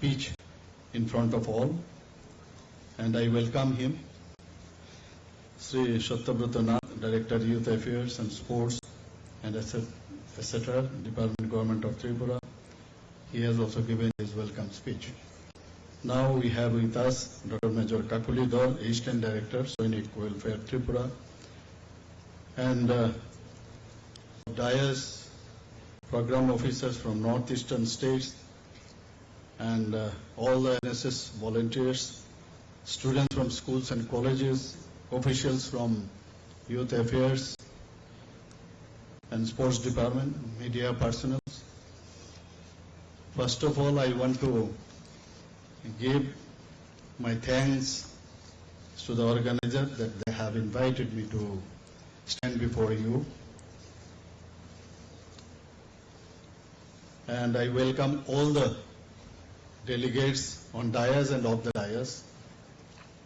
speech in front of all, and I welcome him. Sri Satyabrata Nath, Director Youth Affairs and Sports and etc., Department Government of Tripura. He has also given his welcome speech. Now we have with us Dr. Major Kakuli Dor, Eastern Director, Sainik Welfare Tripura, and Dias program officers from northeastern states, and all the NSS volunteers, students from schools and colleges, officials from Youth Affairs and Sports Department, media personnel. First of all, I want to give my thanks to the organizer that they have invited me to stand before you. And I welcome all the delegates on dais and off the dais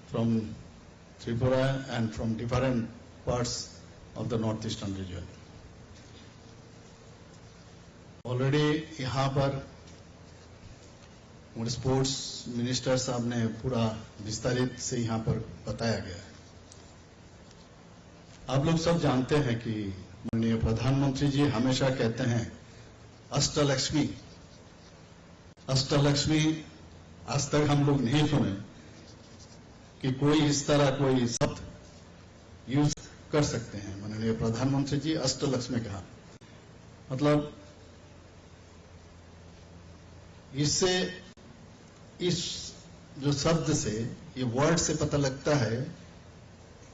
from Tripura and from different parts of the northeastern region. Already यहाँ पर हमारे sports minister साहब ने पूरा विस्तारित से यहाँ पर बताया गया है। आप लोग सब जानते हैं कि माननीय प्रधानमंत्री जी हमेशा कहते हैं अष्टलक्ष्मी। अष्टलक्ष्मी आज तक हम लोग नहीं सुने कि कोई इस तरह कोई शब्द यूज कर सकते हैं। माननीय प्रधानमंत्री जी अष्टलक्ष्मी कहा, मतलब इससे इस जो शब्द से, ये वर्ड से पता लगता है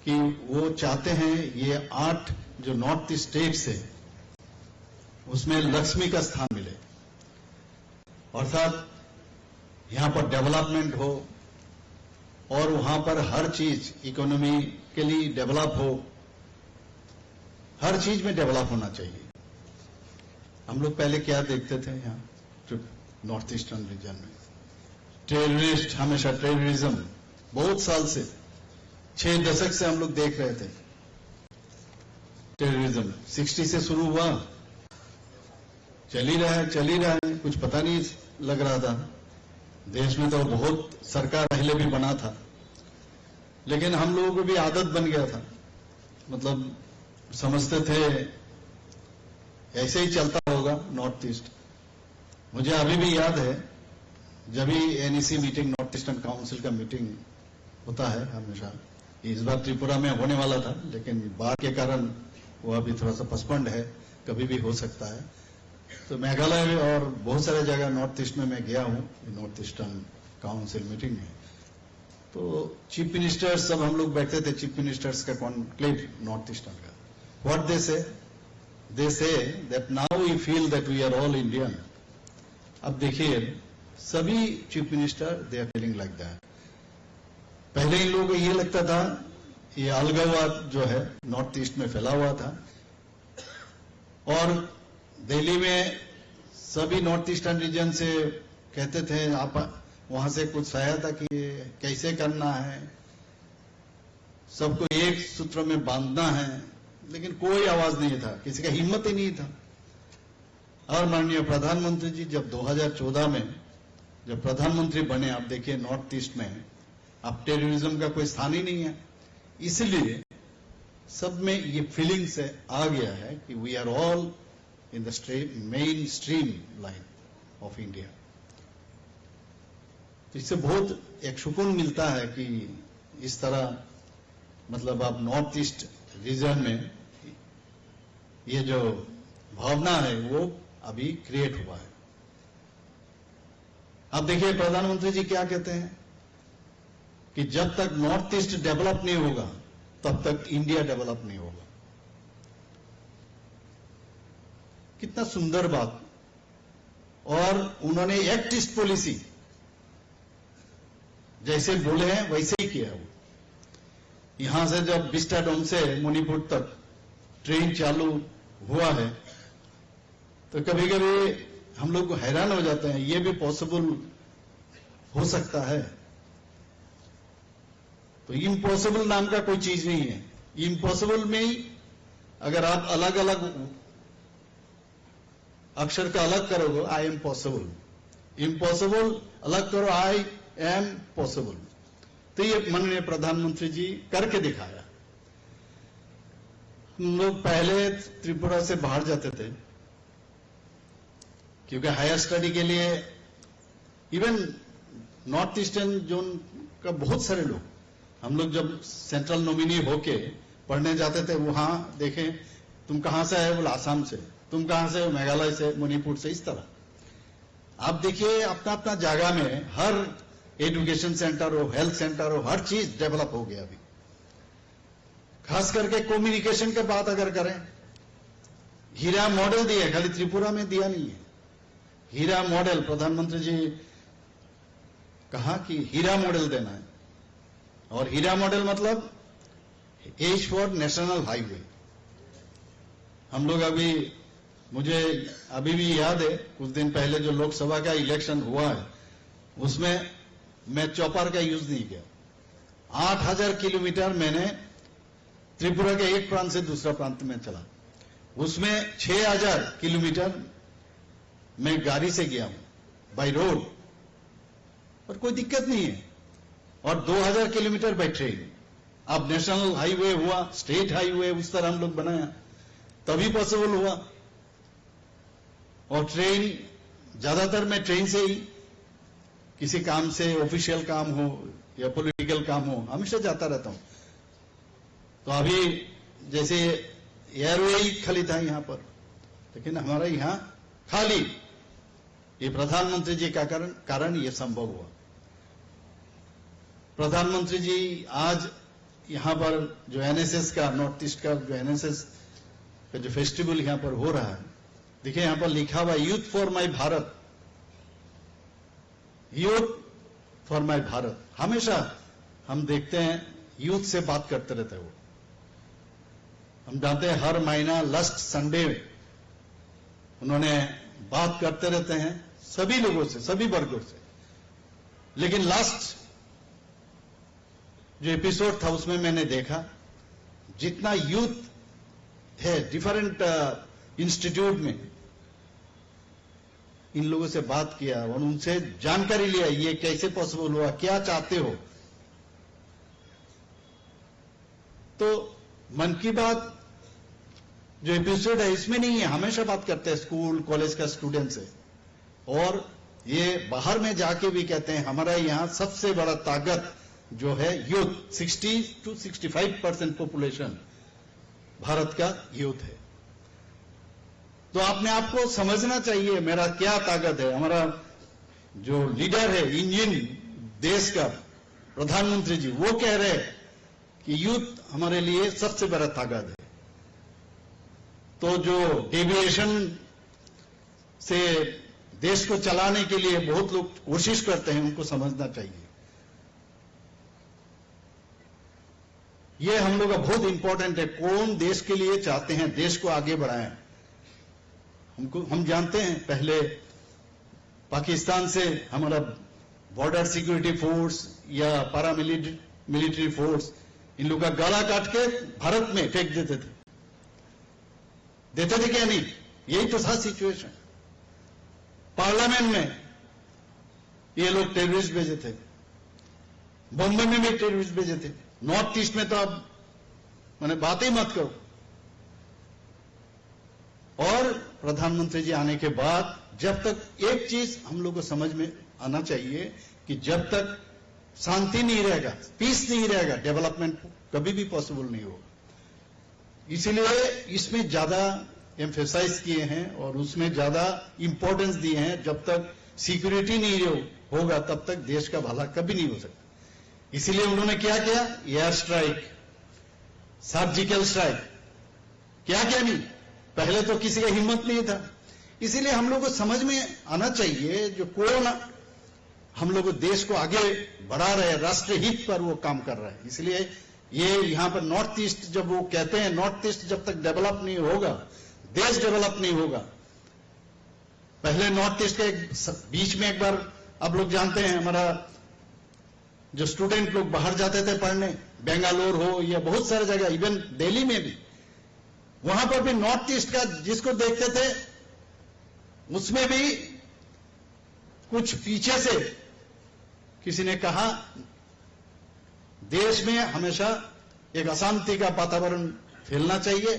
कि वो चाहते हैं ये 8 जो नॉर्थ ईस्ट स्टेट्स है उसमें लक्ष्मी का स्थान मिले, अर्थात यहां पर डेवलपमेंट हो और वहां पर हर चीज इकोनॉमी के लिए डेवलप हो, हर चीज में डेवलप होना चाहिए। हम लोग पहले क्या देखते थे यहां नॉर्थ ईस्टर्न रीजन में, टेररिस्ट, हमेशा टेररिज्म, बहुत साल से 6 दशक से हम लोग देख रहे थे टेररिज्म। 60 से शुरू हुआ, चल ही रहा है, कुछ पता नहीं लग रहा था। देश में तो बहुत सरकार पहले भी बना था, लेकिन हम लोगों को भी आदत बन गया था, मतलब समझते थे ऐसे ही चलता होगा नॉर्थ ईस्ट। मुझे अभी भी याद है जब भी NEC meeting, north eastern council का मीटिंग होता है हमेशा, इस बार त्रिपुरा में होने वाला था लेकिन बाढ़ के कारण वो अभी थोड़ा सा पोस्टपोन्ड है, कभी भी हो सकता है। तो मेघालय और बहुत सारे जगह नॉर्थ ईस्ट में मैं गया हूं नॉर्थ ईस्टर्न काउंसिल मीटिंग में, तो चीफ मिनिस्टर सब हम लोग बैठे थे, चीफ मिनिस्टर्स का कॉन्क्लेव नॉर्थ ईस्टर्न का। What they say that now we feel that we are all Indian. अब देखिए सभी chief minister they are feeling like that. पहले इन लोगों को ये लगता था ये अलगाववाद जो है नॉर्थ ईस्ट में फैला हुआ था, और दिल्ली में सभी नॉर्थ ईस्टर्न रीजन से कहते थे आप वहां से कुछ सहायता कि कैसे करना है, सबको एक सूत्र में बांधना है, लेकिन कोई आवाज नहीं था, किसी का हिम्मत ही नहीं था। और माननीय प्रधानमंत्री जी जब 2014 में जब प्रधानमंत्री बने, आप देखिए नॉर्थ ईस्ट में अब टेररिज्म का कोई स्थान ही नहीं है, इसलिए सब में ये फीलिंग से आ गया है कि we are all in the mainstream line of India. तो इससे बहुत एक सुकून मिलता है कि इस तरह मतलब अब नॉर्थ ईस्ट रीजन में ये जो भावना है वो अभी क्रिएट हुआ है। अब देखिए प्रधानमंत्री जी क्या कहते हैं कि जब तक नॉर्थ ईस्ट डेवलप नहीं होगा तब तक इंडिया डेवलप नहीं होगा। कितना सुंदर बात। और उन्होंने एक्ट ईस्ट पॉलिसी जैसे बोले हैं वैसे ही किया। वो यहां से जब विस्टाडोम से मणिपुर तक ट्रेन चालू हुआ है तो कभी कभी हम लोग हैरान हो जाते हैं, ये भी पॉसिबल हो सकता है। तो इम्पॉसिबल नाम का कोई चीज नहीं है। इम्पॉसिबल में ही अगर आप अलग अलग अक्षर का अलग करोगे, आई एम पॉसिबल, इम्पॉसिबल अलग करो, आई एम पॉसिबल। तो ये माननीय प्रधानमंत्री जी करके दिखाया। हम लोग पहले त्रिपुरा से बाहर जाते थे क्योंकि हायर स्टडी के लिए इवन नॉर्थ ईस्टर्न जोन का बहुत सारे लोग, हम लोग जब सेंट्रल नॉमिनी होके पढ़ने जाते थे, वहां देखें तुम कहां से आए, बोले आसाम से, तुम कहां से, मेघालय से, मणिपुर से, इस तरह। आप देखिए अपना अपना जगह में हर एजुकेशन सेंटर हो, हेल्थ सेंटर हो, हर चीज डेवलप हो गया अभी। खास करके कम्युनिकेशन के बात अगर करें, हीरा मॉडल दिया, खाली त्रिपुरा में दिया नहीं है, हीरा मॉडल प्रधानमंत्री जी कहा कि हीरा मॉडल देना है। और हीरा मॉडल मतलब एज फॉर नेशनल हाईवे। हम लोग मुझे अभी भी याद है, कुछ दिन पहले जो लोकसभा का इलेक्शन हुआ है, उसमें मैं चौपार का यूज नहीं किया। 8000 किलोमीटर मैंने त्रिपुरा के एक प्रांत से दूसरा प्रांत में चला, उसमें 6000 किलोमीटर मैं गाड़ी से गया हूं बाय रोड, और कोई दिक्कत नहीं है, और 2000 किलोमीटर बाय ट्रेन। अब नेशनल हाईवे हुआ, स्टेट हाईवे, उस तरह हम लोग बनाया, तभी पॉसिबल हुआ। और ट्रेन, ज्यादातर मैं ट्रेन से ही, किसी काम से, ऑफिशियल काम हो या पॉलिटिकल काम हो, हमेशा जाता रहता हूं। तो अभी जैसे एयरवे ही खाली था यहां पर, लेकिन हमारा यहां खाली, ये प्रधानमंत्री जी का कारण ये संभव हुआ। प्रधानमंत्री जी आज यहां पर जो एनएसएस का, नॉर्थ ईस्ट का जो एनएसएस का जो फेस्टिवल यहां पर हो रहा है, देखिए यहां पर लिखा हुआ youth for my Bharat, youth for my Bharat. हमेशा हम देखते हैं यूथ से बात करते रहते हैं वो। हम जानते हैं हर महीना लास्ट संडे उन्होंने बात करते रहते हैं सभी लोगों से, सभी वर्गों से। लेकिन लास्ट जो एपिसोड था उसमें मैंने देखा जितना यूथ है डिफरेंट इंस्टीट्यूट में, इन लोगों से बात किया और उनसे जानकारी लिया, ये कैसे पॉसिबल हुआ, क्या चाहते हो। तो मन की बात जो एपिसोड है इसमें नहीं है, हमेशा बात करते हैं स्कूल कॉलेज का स्टूडेंट से, और ये बाहर में जाके भी कहते हैं हमारा यहां सबसे बड़ा ताकत जो है यूथ, 60 to 65% पॉपुलेशन भारत का यूथ है। तो आपने आपको समझना चाहिए मेरा क्या ताकत है। हमारा जो लीडर है, इंजन देश का प्रधानमंत्री जी, वो कह रहे हैं कि यूथ हमारे लिए सबसे बड़ा ताकत है। तो जो डेविएशन से देश को चलाने के लिए बहुत लोग कोशिश करते हैं, उनको समझना चाहिए। ये हम लोग का बहुत इंपॉर्टेंट है, कौन देश के लिए चाहते हैं देश को आगे बढ़ाएं। हम जानते हैं पहले पाकिस्तान से हमारा बॉर्डर सिक्योरिटी फोर्स या मिलिट्री फोर्स, इन लोग का गला काट के भारत में फेंक देते थे क्या नहीं? यही तो था सिचुएशन। पार्लियामेंट में ये लोग टेररिस्ट भेजे थे, बॉम्बे में भी टेररिस्ट भेजे थे, नॉर्थ ईस्ट में तो अब मैंने बात ही मत करो। और प्रधानमंत्री जी आने के बाद जब तक एक चीज हम लोग को समझ में आना चाहिए कि जब तक शांति नहीं रहेगा, पीस नहीं रहेगा, डेवलपमेंट कभी भी पॉसिबल नहीं होगा। इसीलिए इसमें ज्यादा एम्फेसाइज किए हैं और उसमें ज्यादा इंपॉर्टेंस दिए हैं। जब तक सिक्योरिटी नहीं होगा तब तक देश का भला कभी नहीं हो सकता। इसीलिए उन्होंने क्या किया, एयर स्ट्राइक, सर्जिकल स्ट्राइक, क्या नहीं, पहले तो किसी का हिम्मत नहीं था। इसीलिए हम लोग को समझ में आना चाहिए जो कौन हम लोग देश को आगे बढ़ा रहे हैं, राष्ट्र हित पर वो काम कर रहा है। इसलिए ये यहां पर नॉर्थ ईस्ट, जब वो कहते हैं नॉर्थ ईस्ट जब तक डेवलप नहीं होगा, देश डेवलप नहीं होगा। पहले नॉर्थ ईस्ट के बीच में एक बार, आप लोग जानते हैं हमारा जो स्टूडेंट लोग बाहर जाते थे पढ़ने, बेंगलोर हो या बहुत सारे जगह, इवन दिल्ली में भी, वहां पर भी नॉर्थ ईस्ट का जिसको देखते थे उसमें भी कुछ पीछे से किसी ने कहा देश में हमेशा एक अशांति का वातावरण फैलना चाहिए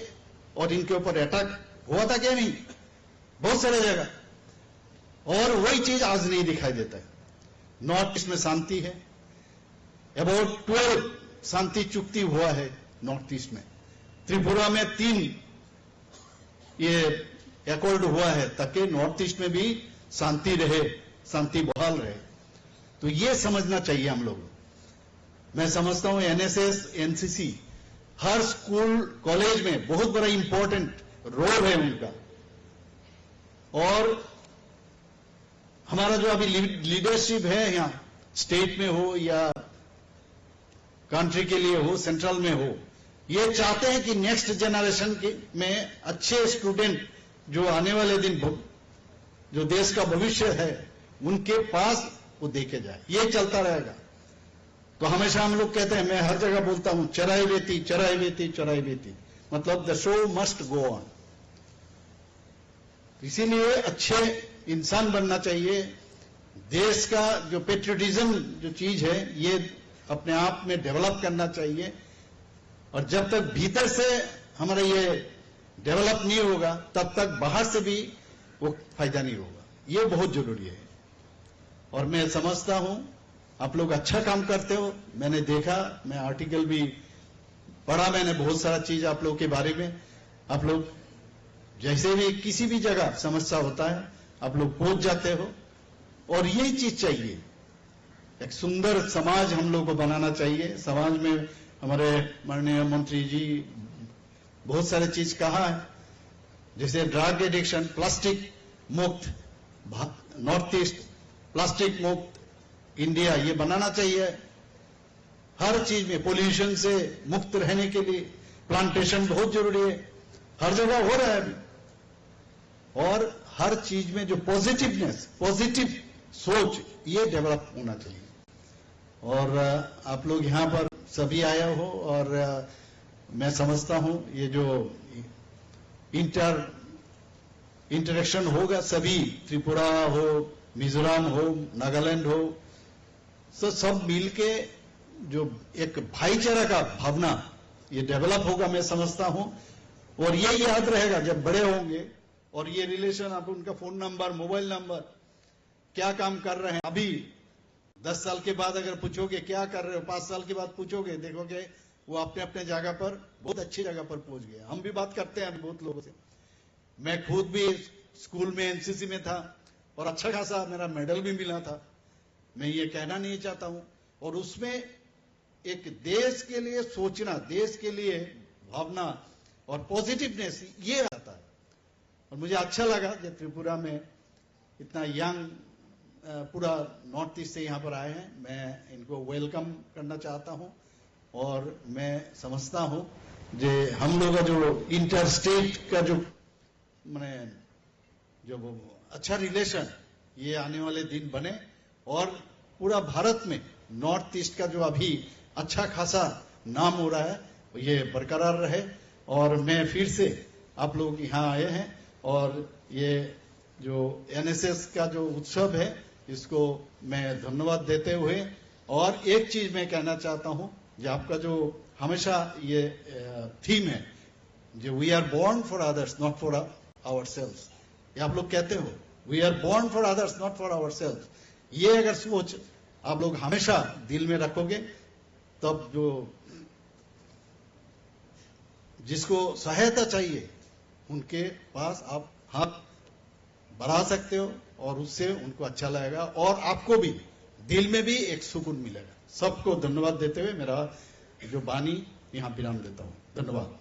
और इनके ऊपर अटैक हुआ था क्या? नहीं, बहुत सारे जगह, और वही चीज आज नहीं दिखाई देता है। नॉर्थ ईस्ट में शांति है, अबाउट 12 शांति चुक्ति हुआ है नॉर्थ ईस्ट में। त्रिपुरा में 3 ये एकॉर्ड हुआ है ताकि नॉर्थ ईस्ट में भी शांति रहे, शांति बहाल रहे। तो ये समझना चाहिए हम लोग। मैं समझता हूं एनएसएस, एनसीसी हर स्कूल कॉलेज में बहुत बड़ा इंपॉर्टेंट रोल है उनका। और हमारा जो अभी लीडरशिप है यहाँ स्टेट में हो या कंट्री के लिए हो, सेंट्रल में हो, ये चाहते हैं कि नेक्स्ट जनरेशन में अच्छे स्टूडेंट जो आने वाले दिन जो देश का भविष्य है उनके पास वो देखे जाए। ये चलता रहेगा। तो हमेशा हम लोग कहते हैं, मैं हर जगह बोलता हूं, चराई बेती चराई बेती चराई बेती, मतलब the show must go on. इसीलिए अच्छे इंसान बनना चाहिए। देश का जो पेट्रियटिज्म जो चीज है ये अपने आप में डेवलप करना चाहिए। और जब तक भीतर से हमारा ये डेवलप नहीं होगा तब तक बाहर से भी वो फायदा नहीं होगा। ये बहुत जरूरी है। और मैं समझता हूं आप लोग अच्छा काम करते हो। मैंने देखा, मैं आर्टिकल भी पढ़ा, मैंने बहुत सारा चीज आप लोग के बारे में। आप लोग जैसे भी किसी भी जगह समस्या होता है आप लोग पहुंच जाते हो। और यही चीज चाहिए, एक सुंदर समाज हम लोग को बनाना चाहिए। समाज में हमारे माननीय मंत्री जी बहुत सारे चीज कहा है, जैसे ड्रग एडिक्शन, प्लास्टिक मुक्त नॉर्थ ईस्ट, प्लास्टिक मुक्त इंडिया, ये बनाना चाहिए। हर चीज में पोल्यूशन से मुक्त रहने के लिए प्लांटेशन बहुत जरूरी है। हर जगह हो रहा है अभी। और हर चीज में जो पॉजिटिवनेस, पॉजिटिव सोच, ये डेवलप होना चाहिए। और आप लोग यहां पर सभी आए हो और मैं समझता हूं ये जो इंटरेक्शन होगा, सभी त्रिपुरा हो, मिजोरम हो, नागालैंड हो, सब मिलके जो एक भाईचारा का भावना ये डेवलप होगा, मैं समझता हूं। और ये याद रहेगा जब बड़े होंगे और ये रिलेशन, आप उनका फोन नंबर, मोबाइल नंबर, क्या काम कर रहे हैं, अभी 10 साल के बाद अगर पूछोगे क्या कर रहे हो, 5 साल के बाद पूछोगे, देखोगे वो अपने अपने जगह पर बहुत अच्छी जगह पर पहुंच गया। हम भी बात करते हैं बहुत लोगों से। मैं खुद भी स्कूल में एनसीसी में था और अच्छा खासा मेरा मेडल भी मिला था। मैं ये कहना नहीं चाहता हूं। और उसमें एक देश के लिए सोचना, देश के लिए भावना और पॉजिटिवनेस, ये आता है। और मुझे अच्छा लगा कि त्रिपुरा में इतना यंग पूरा नॉर्थ ईस्ट से यहां पर आए हैं। मैं इनको वेलकम करना चाहता हूं। और मैं समझता हूं जे हम लोग का जो इंटर स्टेट का जो माने जो अच्छा रिलेशन ये आने वाले दिन बने और पूरा भारत में नॉर्थ ईस्ट का जो अभी अच्छा खासा नाम हो रहा है ये बरकरार रहे। और मैं फिर से आप लोग यहाँ आए हैं और ये जो एनएसएस का जो उत्सव है इसको मैं धन्यवाद देते हुए, और एक चीज मैं कहना चाहता हूं, जो आपका जो हमेशा ये थीम है, जो we are born for others not for ourselves, ये आप लोग कहते हो, we are born for others not for ourselves. ये अगर सोच आप लोग हमेशा दिल में रखोगे तब जो जिसको सहायता चाहिए उनके पास आप हाथ बढ़ा सकते हो और उससे उनको अच्छा लगेगा और आपको भी दिल में भी एक सुकून मिलेगा। सबको धन्यवाद देते हुए मेरा जो वाणी यहाँ विराम देता हूँ। धन्यवाद।